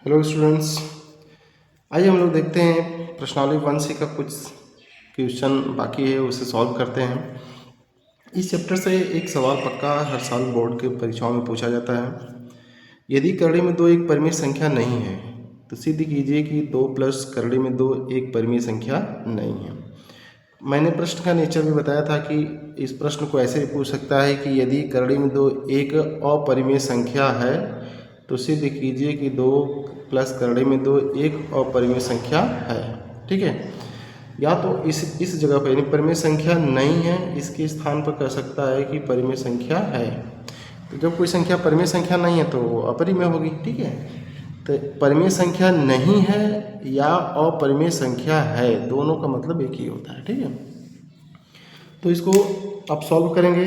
Hello students, आइए हम लोग देखते हैं प्रश्नावली 1C का कुछ क्वेश्चन बाकी है, उसे सॉल्व करते हैं। इस चैप्टर से एक सवाल पक्का हर साल बोर्ड के परीक्षाओं में पूछा जाता है। यदि करड़ी में 2 एक परिमेय संख्या नहीं है तो सिद्ध कीजिए कि 2 प्लस करड़ी में 2 एक परिमेय संख्या नहीं है। मैंने प्रश्न का नेचर भी बताया था कि इस प्रश्न को ऐसे भी पूछ सकता है कि यदि करड़ी में 2 एक अपरिमेय संख्या है तो सिद्ध कीजिए कि 2 प्लस करड़ी में 2 एक अपरिमेय संख्या है। ठीक है, या तो इस जगह पर यानी परिमेय संख्या नहीं है, इसके स्थान पर कह सकता है कि परिमेय संख्या है। तो जब कोई संख्या परिमेय संख्या नहीं है तो वो अपरिमेय होगी। ठीक है, तो परिमेय संख्या नहीं है या अपरिमेय संख्या है, दोनों का मतलब एक ही होता है। ठीक है, तो इसको आप सॉल्व करेंगे।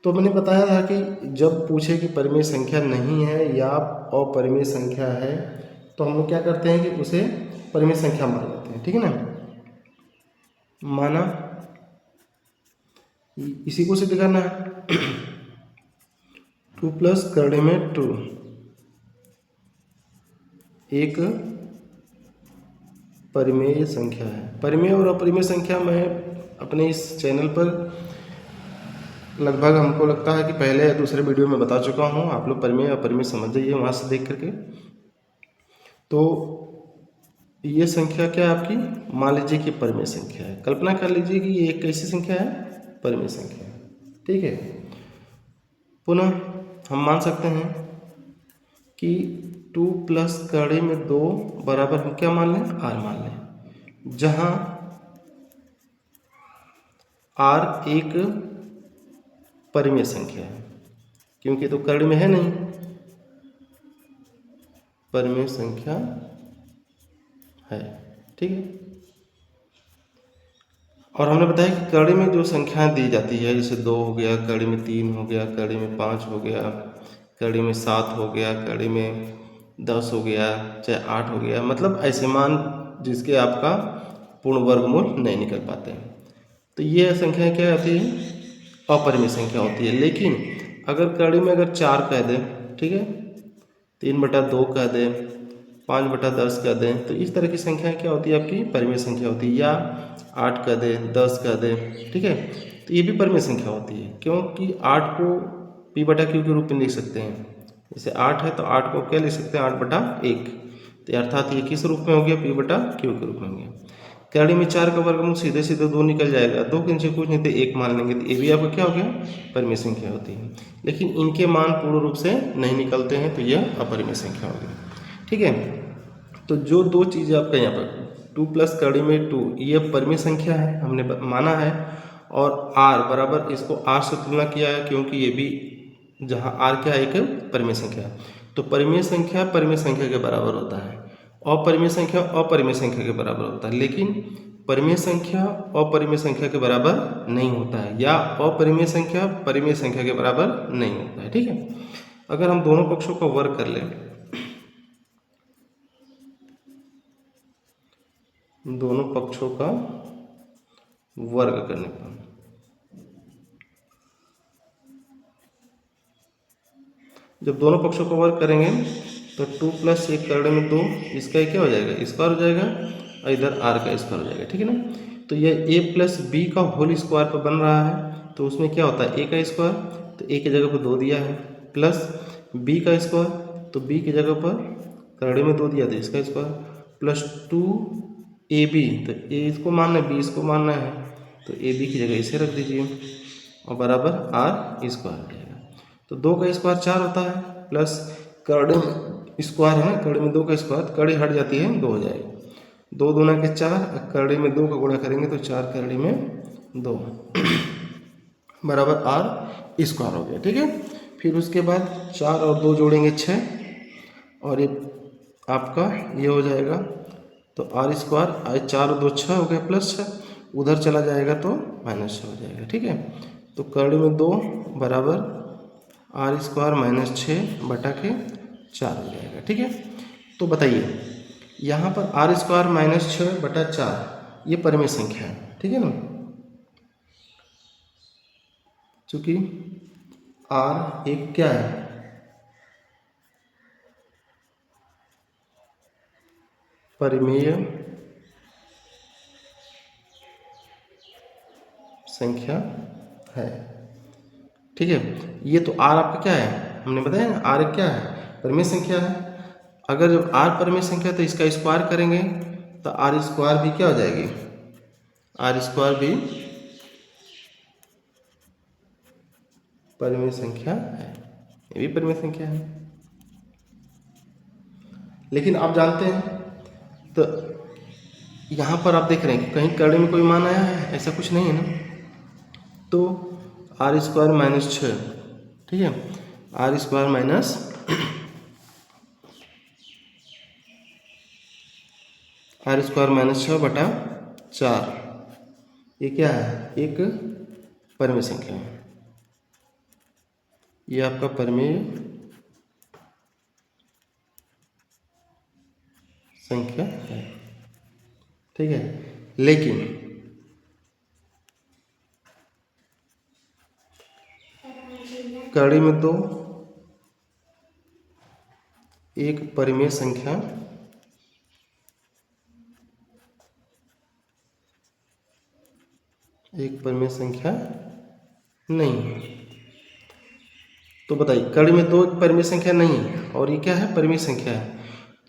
तो मैंने बताया था कि जब पूछे कि परिमेय संख्या नहीं है या अपरिमेय संख्या है तो हम लोग क्या करते हैं कि उसे परिमेय संख्या मान लेते हैं। ठीक है ना, माना इसी को सिद्ध करना है। 2 प्लस करड़ी में 2 एक परिमेय संख्या है। परिमेय और अपरिमेय संख्या मैं अपने इस चैनल पर लगभग हमको लगता है कि पहले या दूसरे वीडियो में बता चुका हूँ। आप लोग परिमेय अपरिमेय समझ जाइए वहाँ से देख करके। तो ये संख्या क्या है आपकी, मान लीजिए कि परिमेय संख्या है। कल्पना कर लीजिए कि ये एक कैसी संख्या है, परिमेय संख्या है। ठीक है, पुनः हम मान सकते हैं कि 2 प्लस करड़ी में 2 बराबर हम क्या मान लें, r मान लें, जहाँ r एक परिमेय संख्या है, क्योंकि तो करड़ी में है नहीं, परिमेय संख्या है। ठीक है, और हमने बताया कि करड़ी में जो संख्याएं दी जाती है, जैसे 2 हो गया, करड़ी में 3 हो गया, करड़ी में 5 हो गया, करड़ी में 7 हो गया, करड़ी में 10 हो गया, चाहे 8 हो गया, मतलब ऐसे मान जिसके आपका पूर्ण वर्गमूल नहीं निकल पाते हैं, तो ये संख्या क्या होती है, अपरिमेय संख्या होती है। लेकिन अगर करड़ी में अगर 4 कह दें, ठीक है, 3/2 कह दें, 5/10 कह दें, तो इस तरह की संख्या क्या होती है, आपकी परिमेय संख्या होती है। या 8 कह दें, 10 कह दें, ठीक है, तो ये भी परिमेय संख्या होती है, क्योंकि 8 को p/q के रूप में लिख सकते हैं। जैसे 8 है तो 8 को क्या लिख सकते हैं, 8/1, तो अर्थात ये किस रूप में हो गया, p/q के रूप में हो गया। करड़ी में 4 का वर्गमूल सीधे सीधे 2 निकल जाएगा, 2 के नीचे कुछ नहीं तो 1 मान लेंगे, तो ये भी आपका क्या हो गया, परिमेय संख्या होती है। लेकिन इनके मान पूर्ण रूप से नहीं निकलते हैं, तो यह अपरिमेय संख्या होगी। ठीक है, तो जो दो चीज़ें आपका यहाँ पर 2 प्लस करड़ी में 2 ये परिमेय संख्या है, हमने माना है, और r बराबर इसको r से तुलना किया है, क्योंकि ये भी जहाँ r क्या है, एक परिमेय संख्या है। तो परिमेय संख्या के बराबर होता है, अपरिमेय संख्या अपरिमेय संख्या के बराबर होता है, लेकिन परिमेय संख्या अपरिमेय संख्या के बराबर नहीं होता है, या अपरिमेय संख्या परिमेय संख्या के बराबर नहीं होता है। ठीक है, अगर हम दोनों पक्षों का वर्ग कर लें, दोनों पक्षों का वर्ग करने पर जब दोनों पक्षों का वर्ग करेंगे तो 2 प्लस 1 करड़ी में 2, इसका क्या हो जाएगा, स्क्वायर हो जाएगा, और इधर r का स्क्वायर हो जाएगा। ठीक है ना, तो यह a प्लस b का होल स्क्वायर पर बन रहा है, तो उसमें क्या होता है, a का स्क्वायर, तो a की जगह पर 2 दिया है, प्लस b का स्क्वायर, तो b की जगह पर करड़ी में 2 दिया था, इसका स्क्वायर, प्लस 2ab, तो a इसको मानना है, b इसको मानना है, तो ab की जगह इसे रख दीजिए, और बराबर r स्क्वायर हो जाएगा। तो 2 का स्क्वायर 4 होता है, प्लस करड़ी में स्क्वायर है ना, करड़ी में 2 का स्क्वायर, करड़ी हट जाती है, 2 हो जाएगा, 2 दूना के 4, करड़ी में 2 का गुणा करेंगे तो 4 करड़ी में 2 बराबर r स्क्वायर हो गया। ठीक है, फिर उसके बाद 4 और 2 जोड़ेंगे 6, और ये आपका ये हो जाएगा, तो r स्क्वायर 4 और 2 6 हो गया, प्लस 6 उधर चला जाएगा तो -6 हो जाएगा। ठीक है, तो करड़ी में 2 बराबर r स्क्वायर -6/4 हो जाएगा। ठीक है, तो बताइए यहाँ पर r स्क्वायर -6/4 ये परिमेय संख्या है। ठीक है ना, चूँकि R एक क्या है, परिमेय संख्या है। ठीक है, ये तो R आपका क्या है, हमने बताया ना R एक क्या है, परिमेय संख्या है। अगर जब R परिमेय संख्या तो इसका स्क्वायर करेंगे तो R स्क्वायर भी क्या हो जाएगी, R स्क्वायर भी परिमेय संख्या है, ये भी परिमेय संख्या है। लेकिन आप जानते हैं तो यहाँ पर आप देख रहे हैं कि कहीं कड़ी में कोई मान आया है, ऐसा कुछ नहीं है ना। तो R स्क्वायर माइनस 6, ठीक है, R square minus R square minus 6/4, ये क्या है, एक परिमेय संख्या है। ये आपका परिमेय संख्या है। ठीक है, लेकिन कड़ी में तो एक परिमेय संख्या नहीं है। तो बताइए, कड़ी में दो परिमेय संख्या नहीं है और ये क्या है, परिमेय संख्या है।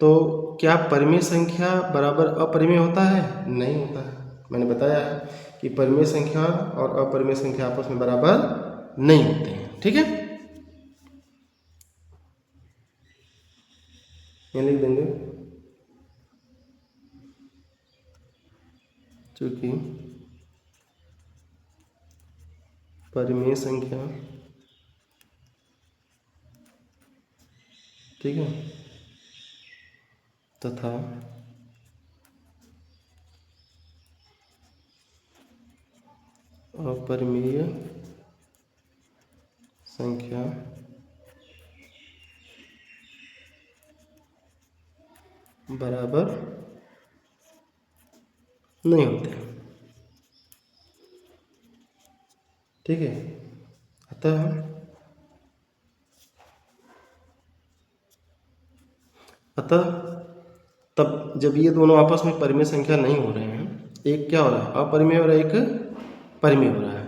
तो क्या परिमेय संख्या बराबर अपरिमेय होता है? नहीं होता है। मैंने बताया है कि परिमेय संख्या और अपरिमेय संख्या आपस में बराबर नहीं होते हैं। ठीक है, ये लिख देंगे, चूंकि परिमेय संख्या, ठीक है, तथा अपरिमेय संख्या बराबर नहीं होते। ठीक है, अतः तब जब ये दोनों आपस में परिमेय संख्या नहीं हो रहे हैं, एक क्या हो रहा है, अपरिमेय हो रहा है, एक परिमेय हो रहा है,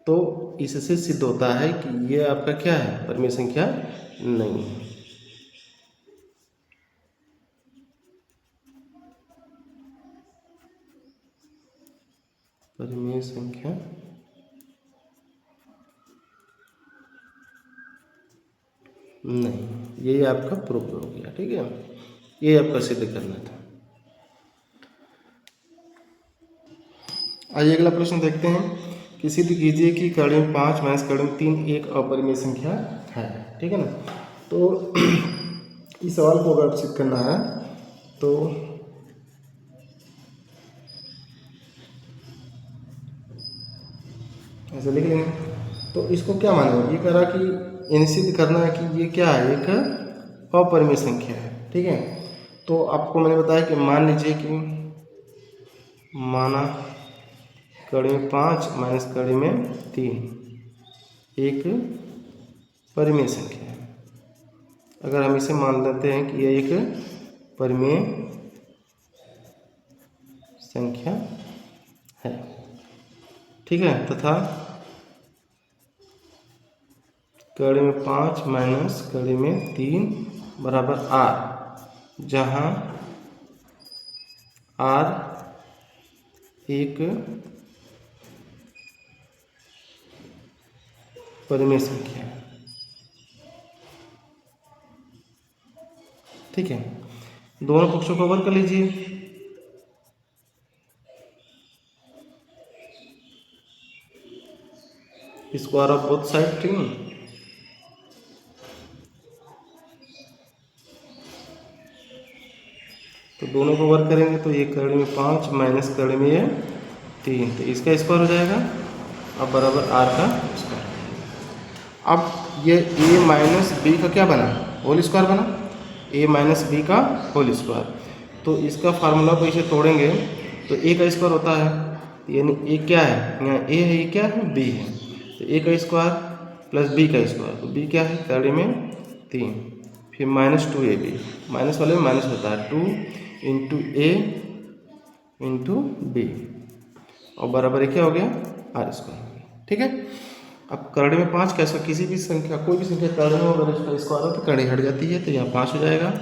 तो इससे सिद्ध होता है कि ये आपका क्या है, परिमेय संख्या नहीं है। परिमेय संख्या नहीं, यही आपका प्रूफ हो गया। ठीक है, ये आपका सिद्ध करना था। आइए अगला प्रश्न देखते हैं कि सिद्ध कीजिए कि कड़ी में 5 माइनस कड़ी में 3 एक अपरिमेय संख्या है। ठीक है ना, तो इस सवाल को अगर सिद्ध करना है तो ऐसे लिख लेंगे। तो इसको क्या मानेंगे, ये कह रहा कि इन्हें सिद्ध करना है कि ये क्या है, एक अपरिमेय संख्या है। ठीक है, तो आपको मैंने बताया कि मान लीजिए कि माना कड़ी में 5 माइनस कड़ी में 3 एक परिमेय संख्या है। अगर हम इसे मान लेते हैं कि यह एक परिमेय संख्या है, ठीक है, तथा कड़ी में 5 माइनस कड़ी में 3 बराबर R, जहाँ R एक परिमेय संख्या है। ठीक है, दोनों पक्षों को वर्ग कर लीजिए। स्क्वायर ऑफ बोथ साइड, ठीक है, तो दोनों को वर्ग करेंगे तो ये कड़ी में 5 माइनस कड़ी में ये 3, तो इसका स्क्वायर हो जाएगा, अब बराबर R का स्क्वायर। अब ये a माइनस बी का क्या बना, होल स्क्वायर बना, a माइनस बी का होल स्क्वायर। तो इसका फार्मूला को इसे तोड़ेंगे तो a का स्क्वायर होता है, यानी a क्या है, यहाँ a है, ये क्या है, b है, तो ए का स्क्वायर प्लस बी का स्क्वायर, तो बी क्या है कड़ी में 3, फिर -2ab, माइनस वाले में माइनस होता है 2 इंटू ए इंटू बी, और बराबर क्या हो गया आर स्क्वायर। ठीक है, अब करड़ी में 5 कैसा, किसी भी संख्या कोई भी संख्या करड़ी में अगर इसका स्क्वायर हो तो करड़ी हट जाती है, तो यहाँ 5 हो जाएगा,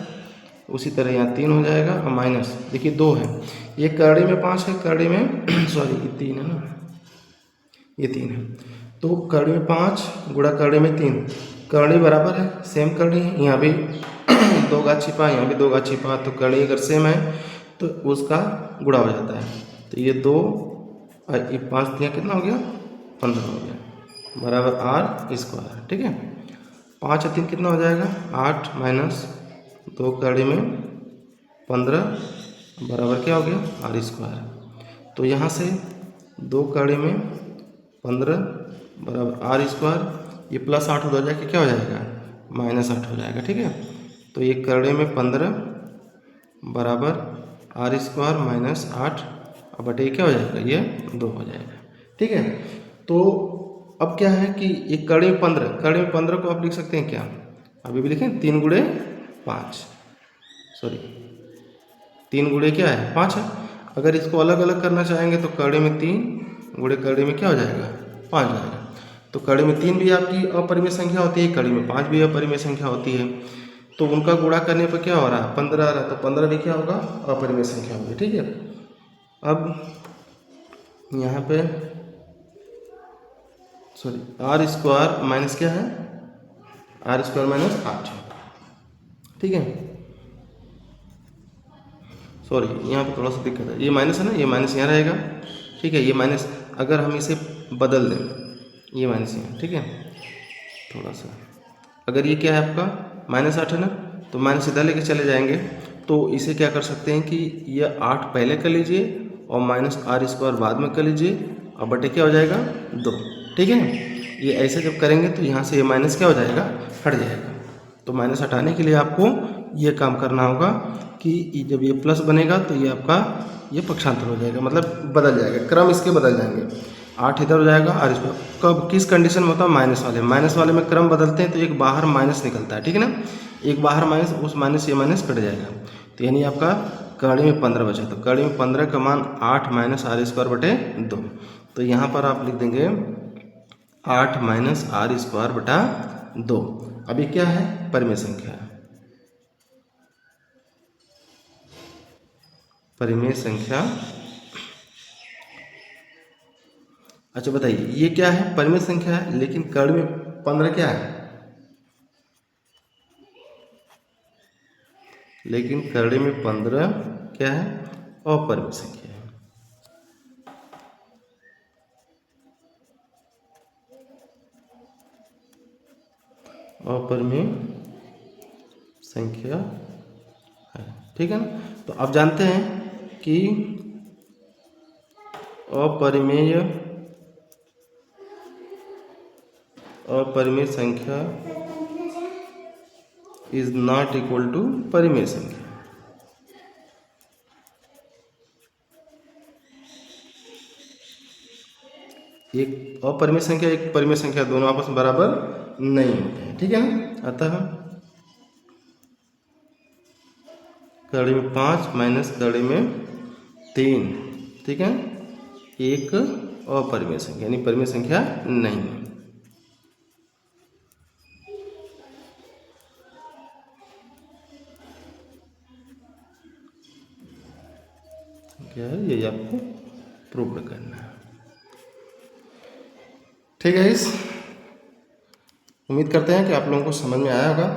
उसी तरह यहाँ 3 हो जाएगा, और माइनस देखिए 2 है, ये करड़ी में 5 है, करड़ी में सॉरी ये 3 है ना, ये 3 है, तो करड़ी में 5 गुणा करड़ी में 3, करड़ी बराबर है, सेम करड़ी है, यहाँ भी 2 गाँठ छिपा, यहाँ भी 2 गाँठ छिपा, तो करड़ी अगर सेम है तो उसका गुणा हो जाता है, तो ये 2 और ये 5 दिया कितना हो गया 15 हो गया, बराबर आर स्क्वायर। ठीक है, 5 और 3 कितना हो जाएगा 8 माइनस 2 कड़ी में 15 बराबर क्या हो गया आर स्क्वायर। तो यहाँ से 2 कड़ी में 15 बराबर आर स्क्वायर, ये प्लस 8 हो जाएगा, क्या हो जाएगा -8 हो जाएगा। ठीक है, तो ये कड़ी में 15 बराबर आर स्क्वायर -8 अब बटे क्या हो जाएगा ये 2 हो जाएगा। ठीक है, तो अब क्या है कि एक कड़ी में 15 को आप लिख सकते हैं क्या, अभी भी लिखें 3 गुणे 5, सॉरी 3 गुणे क्या है 5 है। अगर इसको अलग अलग करना चाहेंगे तो कड़ी में 3 गुणे कड़ी में क्या हो जाएगा 5 जाएगा। तो कड़ी में 3 भी आपकी अपरिमेय संख्या होती है, कड़ी में 5 भी अपरिमेय संख्या होती है, तो उनका गुणा करने पर क्या हो रहा है 15 आ रहा है, तो 15 भी क्या होगा अपरिमेय संख्या होगी। ठीक है, अब यहाँ पे सॉरी आर स्क्वायर माइनस क्या है आर स्क्वायर -8। ठीक है, सॉरी यहाँ पे थोड़ा सा दिक्कत है, ये माइनस है ना, ये माइनस यहाँ रहेगा। ठीक है, ये माइनस अगर हम इसे बदल दें, ये माइनस यहाँ, ठीक है थोड़ा सा, अगर ये क्या है आपका -8 है ना, तो माइनस सीधा लेके चले जाएंगे, तो इसे क्या कर सकते हैं कि यह 8 पहले कर लीजिए और माइनस आर स्क्वायर बाद में कर लीजिए, और बटे क्या हो जाएगा 2। ठीक है, ये ऐसे जब करेंगे तो यहाँ से ये माइनस क्या हो जाएगा हट जाएगा। तो माइनस हटाने के लिए आपको ये काम करना होगा कि जब ये प्लस बनेगा तो ये आपका ये पक्षांतर हो जाएगा, मतलब बदल जाएगा, क्रम इसके बदल जाएंगे, 8 इधर हो जाएगा आर स्क्वायर। कब किस कंडीशन में होता है माइनस वाले में क्रम बदलते हैं तो एक बाहर माइनस निकलता है। ठीक है ना, एक बाहर माइनस, उस माइनस ये माइनस कट जाएगा, तो यानी आपका कड़ी में 15 बचा, तो कड़ी में 15 का मान 8 माइनस आर स्क्वायर बटे 2, तो यहाँ पर आप लिख देंगे 8 माइनस आर स्क्वायर बटा 2। अभी क्या है परिमेय संख्या, परिमेय संख्या। अच्छा बताइए ये क्या है परिमेय संख्या है, लेकिन कड़ी में 15 क्या है, लेकिन कड़ी में 15 क्या है अपरिमेय संख्या है। अपरिमेय संख्या है। ठीक है ना, तो आप जानते हैं कि अपरिमेय संख्या इज नॉट इक्वल टू परिमेय संख्या। एक अपरिमेय संख्या एक परिमेय संख्या दोनों आपस में बराबर नहीं होते हैं। ठीक है ना, अतः कड़ी में 5 माइनस कड़ी में 3, ठीक है, एक अपरिमेय संख्या यानी परिमेय संख्या नहीं है। क्या है ये आपको प्रूव करना है। ठीक है, इस उम्मीद करते हैं कि आप लोगों को समझ में आया होगा।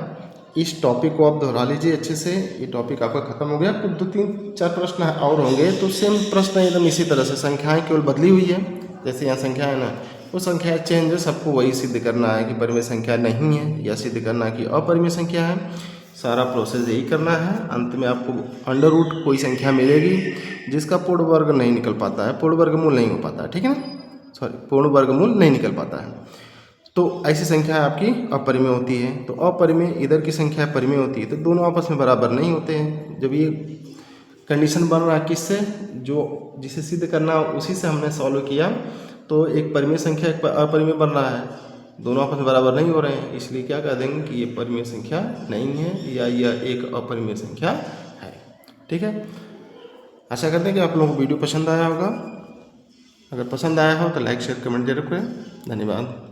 इस टॉपिक को आप दोहरा लीजिए अच्छे से, ये टॉपिक आपका खत्म हो गया। कुछ 2-3-4 प्रश्न और होंगे, तो सेम प्रश्न एकदम इसी तरह से, संख्याएं केवल बदली हुई है, जैसे यहाँ संख्या है ना, वो संख्या चेंज है, सबको वही सिद्ध करना है कि परिमेय संख्या नहीं है, या सिद्ध करना है कि अपरिमेय संख्या है। सारा प्रोसेस यही करना है। अंत में आपको अंडर रूट कोई संख्या मिलेगी जिसका पूर्ण वर्ग नहीं निकल पाता है, पूर्ण वर्गमूल नहीं हो पाता है। ठीक है ना, सॉरी पूर्ण वर्गमूल नहीं निकल पाता है, तो ऐसी संख्या आपकी अपरिमेय होती है। तो अपरिमेय इधर की संख्या परिमेय होती है, तो दोनों आपस में बराबर नहीं होते हैं। जब ये कंडीशन बन रहा है किससे, जो जिसे सिद्ध करना उसी से हमने सॉल्व किया, तो एक परिमेय संख्या एक अपरिमेय बन रहा है, दोनों आपस में बराबर नहीं हो रहे हैं, इसलिए क्या कह देंगे कि ये परिमेय संख्या नहीं है या यह एक अपरिमेय संख्या है। ठीक है, आशा करते हैं कि आप लोगों को वीडियो पसंद आया होगा। अगर पसंद आया हो तो लाइक शेयर कमेंट जरूर करें। धन्यवाद।